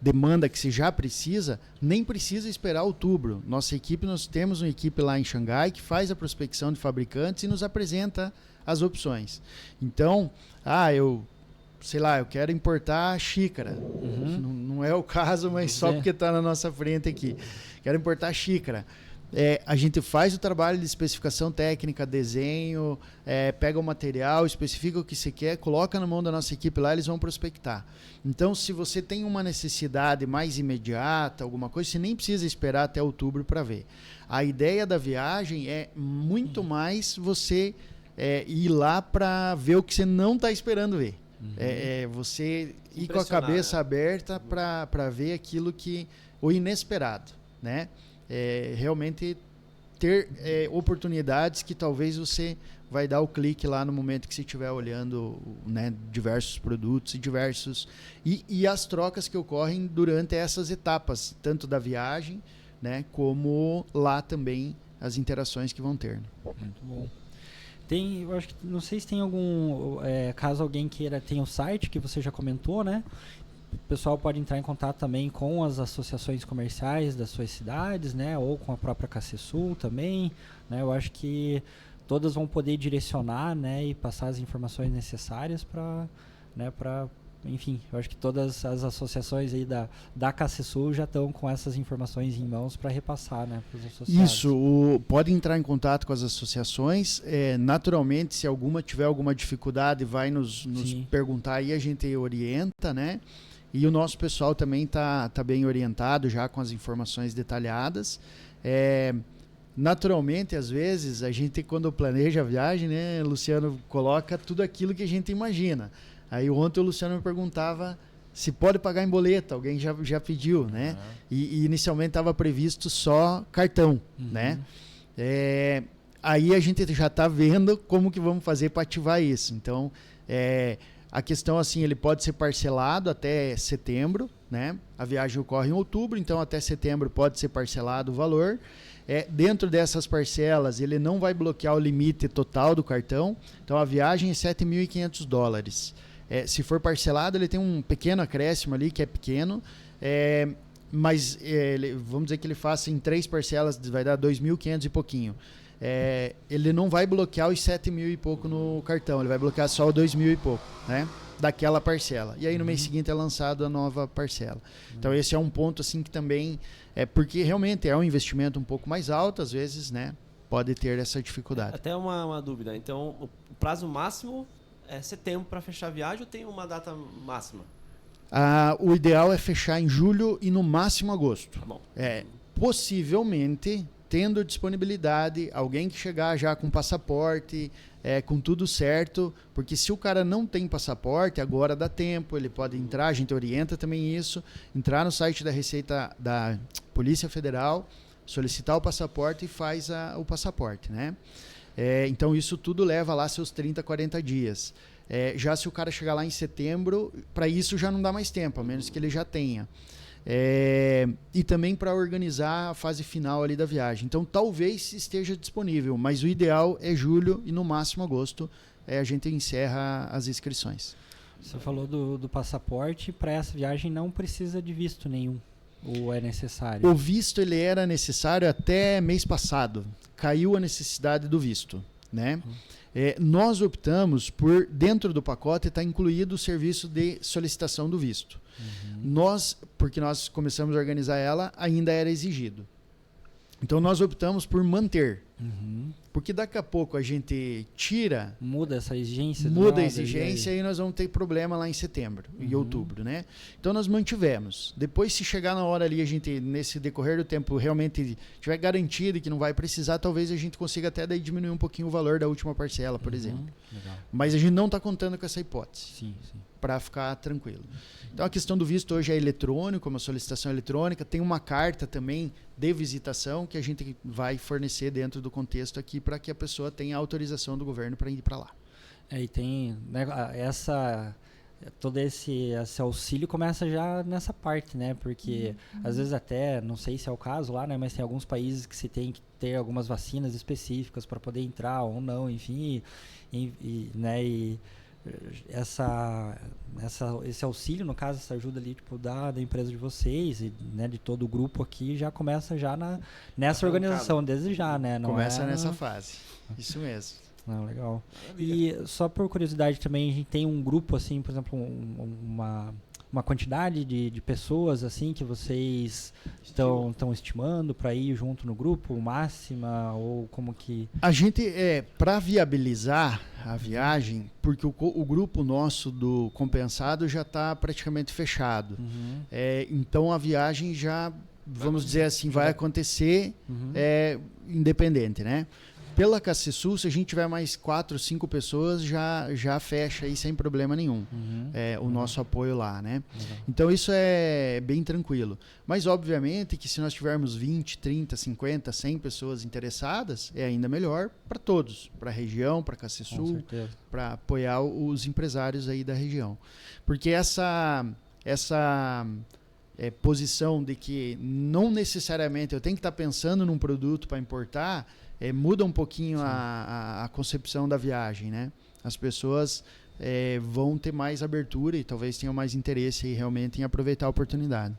demanda que você já precisa, nem precisa esperar outubro. Nós temos uma equipe lá em Xangai que faz a prospecção de fabricantes e nos apresenta as opções. Então, eu quero importar xícara. Não é o caso, mas só porque está na nossa frente aqui. Quero importar xícara. A gente faz o trabalho de especificação técnica, desenho, pega o material, especifica o que você quer, coloca na mão da nossa equipe lá, eles vão prospectar. Então, se você tem uma necessidade mais imediata, alguma coisa, você nem precisa esperar até outubro para ver. A ideia da viagem é muito mais você ir lá para ver o que você não está esperando ver. Você ir com a cabeça aberta para ver o inesperado, né? Realmente ter oportunidades que talvez você vai dar o clique lá no momento que você estiver olhando, né, diversos produtos e as trocas que ocorrem durante essas etapas, tanto da viagem, né, como lá também as interações que vão ter. Né? Muito bom. Eu acho que, não sei se tem algum, caso alguém tem um site que você já comentou, né? O pessoal pode entrar em contato também com as associações comerciais das suas cidades, né? Ou com a própria Cacesul também, né? Eu acho que todas vão poder direcionar, né? E passar as informações necessárias para, né? Enfim, eu acho que todas as associações aí da Cacesul já estão com essas informações em mãos para repassar, né? Para os associados. Isso, pode entrar em contato com as associações. Naturalmente, se alguma tiver alguma dificuldade, vai nos perguntar e a gente orienta, né? E o nosso pessoal também tá bem orientado já com as informações detalhadas. Naturalmente, às vezes, a gente quando planeja a viagem, né, Luciano, coloca tudo aquilo que a gente imagina. Aí ontem o Luciano me perguntava se pode pagar em boleto, alguém já pediu, né? E inicialmente estava previsto só cartão, né? Aí a gente já está vendo como que vamos fazer para ativar isso. Então, a questão, assim, ele pode ser parcelado até setembro, né? A viagem ocorre em outubro, então até setembro pode ser parcelado o valor. Dentro dessas parcelas, ele não vai bloquear o limite total do cartão. Então, a viagem é $7.500. Se for parcelado, ele tem um pequeno acréscimo ali, que é pequeno, mas vamos dizer que ele faça em 3 parcelas, vai dar 2.500 e pouquinho. Ele não vai bloquear os 7.000 e pouco no cartão, ele vai bloquear só o 2.000 e pouco, né? Daquela parcela. E aí no mês seguinte é lançado a nova parcela. Então esse é um ponto assim que também porque realmente é um investimento um pouco mais alto, às vezes, né? Pode ter essa dificuldade. Até uma dúvida. Então o prazo máximo é setembro para fechar a viagem ou tem uma data máxima? O ideal é fechar em julho e no máximo agosto. Tá bom. Possivelmente tendo disponibilidade, alguém que chegar já com passaporte, com tudo certo, porque se o cara não tem passaporte, agora dá tempo, ele pode entrar, a gente orienta também isso, entrar no site da Receita da Polícia Federal, solicitar o passaporte e faz o passaporte, né? Então isso tudo leva lá seus 30, 40 dias. Já se o cara chegar lá em setembro, para isso já não dá mais tempo, a menos que ele já tenha. E também para organizar a fase final ali da viagem. Então talvez esteja disponível, mas o ideal é julho e no máximo agosto a gente encerra as inscrições. Você falou do passaporte, para essa viagem não precisa de visto nenhum, ou é necessário? O visto ele era necessário até mês passado, caiu a necessidade do visto, né? Nós optamos por, dentro do pacote, está incluído o serviço de solicitação do visto. Porque nós começamos a organizar ela, ainda era exigido. Então nós optamos por manter. Porque daqui a pouco a gente tira... Muda essa exigência? Muda a exigência e nós vamos ter problema lá em setembro e outubro, né? Então nós mantivemos. Depois, se chegar na hora ali, a gente, nesse decorrer do tempo, realmente tiver garantido que não vai precisar, talvez a gente consiga até daí diminuir um pouquinho o valor da última parcela, por exemplo. Legal. Mas a gente não está contando com essa hipótese. Sim. Para ficar tranquilo. Então a questão do visto hoje é eletrônico, uma solicitação eletrônica, tem uma carta também de visitação que a gente vai fornecer dentro do contexto aqui para que a pessoa tenha autorização do governo para ir para lá. E tem, né, todo esse auxílio começa já nessa parte, né? Porque às vezes até, não sei se é o caso lá, né? Mas tem alguns países que se tem que ter algumas vacinas específicas para poder entrar ou não, enfim, né? E esse auxílio, no caso, essa ajuda ali, tipo, da empresa de vocês e, né, de todo o grupo aqui, já começa já nessa organização, desde já, né? Não começa nessa fase. Isso mesmo. Não, legal. E só por curiosidade também, a gente tem um grupo, assim, por exemplo, uma quantidade de pessoas, assim, que vocês estão estimando para ir junto no grupo, máxima, ou como que... A gente, para viabilizar a viagem, porque o grupo nosso do compensado já está praticamente fechado. Uhum. Então a viagem já, vamos dizer assim, vai acontecer independente, né? Pela KCSU, se a gente tiver mais 4, 5 pessoas, já fecha aí sem problema nenhum. O nosso apoio lá, né? Então isso é bem tranquilo. Mas obviamente que se nós tivermos 20, 30, 50, 100 pessoas interessadas, é ainda melhor para todos, para a região, para a KCSU, para apoiar os empresários aí da região. Porque essa posição de que não necessariamente eu tenho que estar pensando num produto para importar, muda um pouquinho a concepção da viagem, né? As pessoas vão ter mais abertura e talvez tenham mais interesse aí, realmente em aproveitar a oportunidade.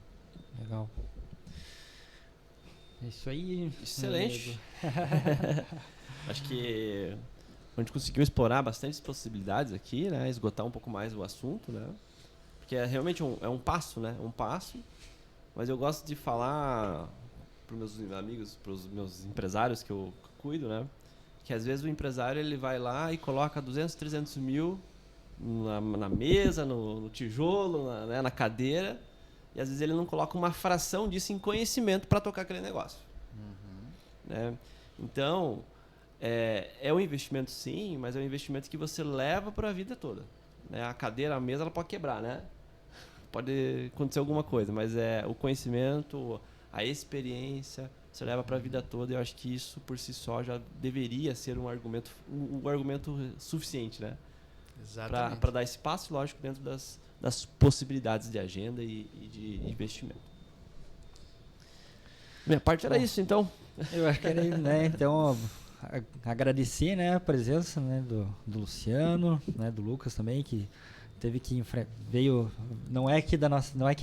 Legal. É isso aí. Excelente. Acho que a gente conseguiu explorar bastantes possibilidades aqui, né? Esgotar um pouco mais o assunto, né? Porque realmente um passo, né? Um passo. Mas eu gosto de falar para os meus amigos, para os meus empresários que eu cuido, né? Que às vezes o empresário ele vai lá e coloca 200, 300 mil na mesa, no tijolo, na cadeira, e às vezes ele não coloca uma fração disso em conhecimento para tocar aquele negócio. Né? Então, é um investimento sim, mas é um investimento que você leva para a vida toda. Né? A cadeira, a mesa, ela pode quebrar, né? Pode acontecer alguma coisa, mas o conhecimento, a experiência, você leva para a vida toda. E eu acho que isso por si só já deveria ser um argumento suficiente, né? Exatamente. Para dar esse passo, lógico, dentro das possibilidades de agenda e de investimento. Minha parte era isso, então. Eu acho que era isso, né? Então, agradecer, né, a presença, né, do Luciano, né, do Lucas também, que teve que veio, não é aqui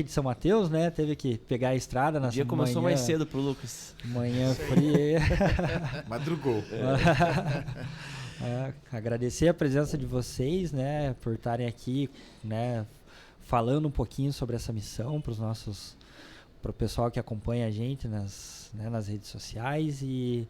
de São Mateus, né? Teve que pegar a estrada na dia começou mais cedo pro Lucas. Manhã fria. Madrugou. Agradecer a presença de vocês, né, por estarem aqui, né, falando um pouquinho sobre essa missão para o pessoal que acompanha a gente nas redes sociais e,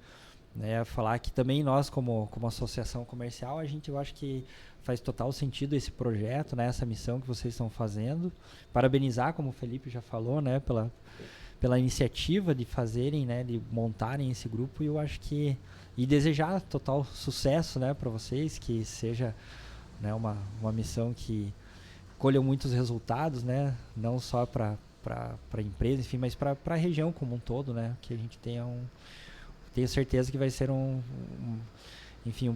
né, falar que também nós como associação comercial, eu acho que faz total sentido esse projeto, né, essa missão que vocês estão fazendo. Parabenizar, como o Felipe já falou, né, pela iniciativa de fazerem, né, de montarem esse grupo, e eu acho que e desejar total sucesso, né, para vocês, que seja, né, uma missão que colha muitos resultados, né, não só para a empresa, enfim, mas para a região como um todo, né, que a gente tenho certeza que vai ser um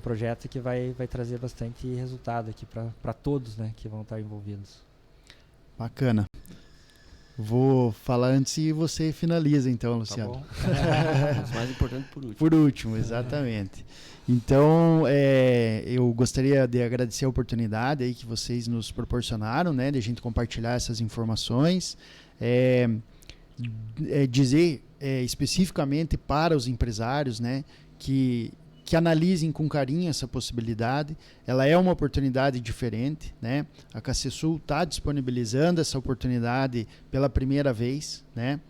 projeto que vai trazer bastante resultado aqui para todos, né, que vão estar envolvidos. Bacana. Vou falar antes e você finaliza então, Luciano. Tá bom. O mais importante por último. Por último, exatamente. Então, eu gostaria de agradecer a oportunidade aí que vocês nos proporcionaram, né, de a gente compartilhar essas informações. Dizer especificamente para os empresários, né, que analisem com carinho essa possibilidade. Ela é uma oportunidade diferente, né? A KCSU está disponibilizando essa oportunidade pela primeira vez, né?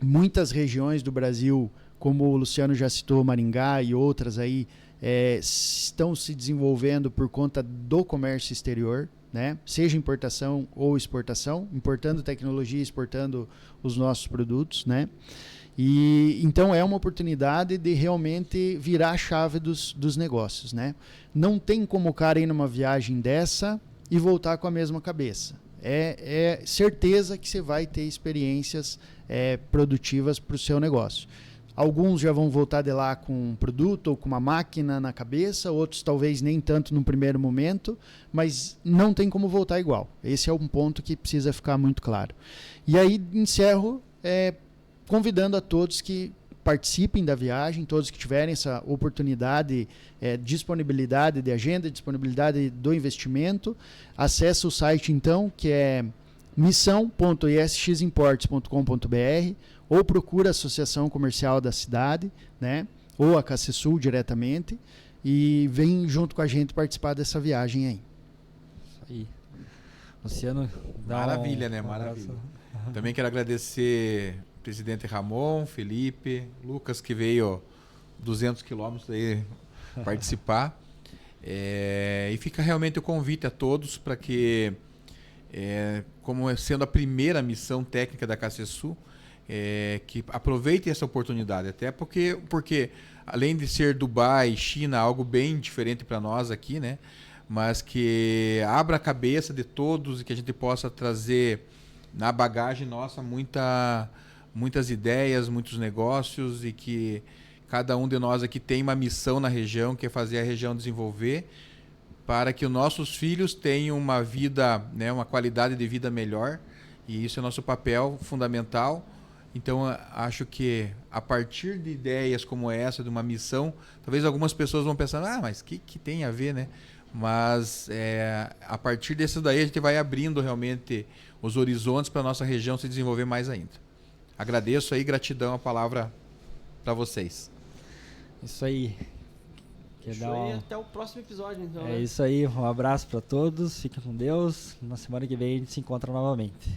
Muitas regiões do Brasil, como o Luciano já citou, Maringá e outras aí, estão se desenvolvendo por conta do comércio exterior, né? Seja importação ou exportação, importando tecnologia, exportando os nossos produtos, né? E então é uma oportunidade de realmente virar a chave dos negócios, né? Não tem como o cara ir numa viagem dessa e voltar com a mesma cabeça. É certeza que você vai ter experiências produtivas para o seu negócio. Alguns já vão voltar de lá com um produto ou com uma máquina na cabeça, outros talvez nem tanto no primeiro momento, mas não tem como voltar igual. Esse é um ponto que precisa ficar muito claro. E aí encerro convidando a todos que participem da viagem, todos que tiverem essa oportunidade, disponibilidade de agenda, disponibilidade do investimento, acesse o site então, que é missão.isximports.com.br, ou procura a associação comercial da cidade, né, ou a Cacesul diretamente, e vem junto com a gente participar dessa viagem aí. Isso aí. Luciano, Maravilha, né? Maravilha. Também quero agradecer o presidente Ramon, Felipe, Lucas, que veio 200 quilômetros aí participar. E fica realmente o convite a todos para que, como sendo a primeira missão técnica da Cacesul, que aproveitem essa oportunidade. Até porque além de ser Dubai, China, algo bem diferente para nós aqui, né? Mas que abra a cabeça de todos e que a gente possa trazer na bagagem nossa muitas ideias, muitos negócios, e que cada um de nós aqui tem uma missão na região, que é fazer a região desenvolver, para que os nossos filhos tenham uma vida, né, uma qualidade de vida melhor, e isso é nosso papel fundamental. Então, acho que a partir de ideias como essa, de uma missão, talvez algumas pessoas vão pensar, mas que tem a ver, né? Mas a partir disso daí a gente vai abrindo realmente os horizontes para a nossa região se desenvolver mais ainda. Agradeço aí, gratidão, a palavra para vocês. Isso aí. Até o próximo episódio, então. É isso aí, um abraço para todos, fiquem com Deus. Na semana que vem a gente se encontra novamente.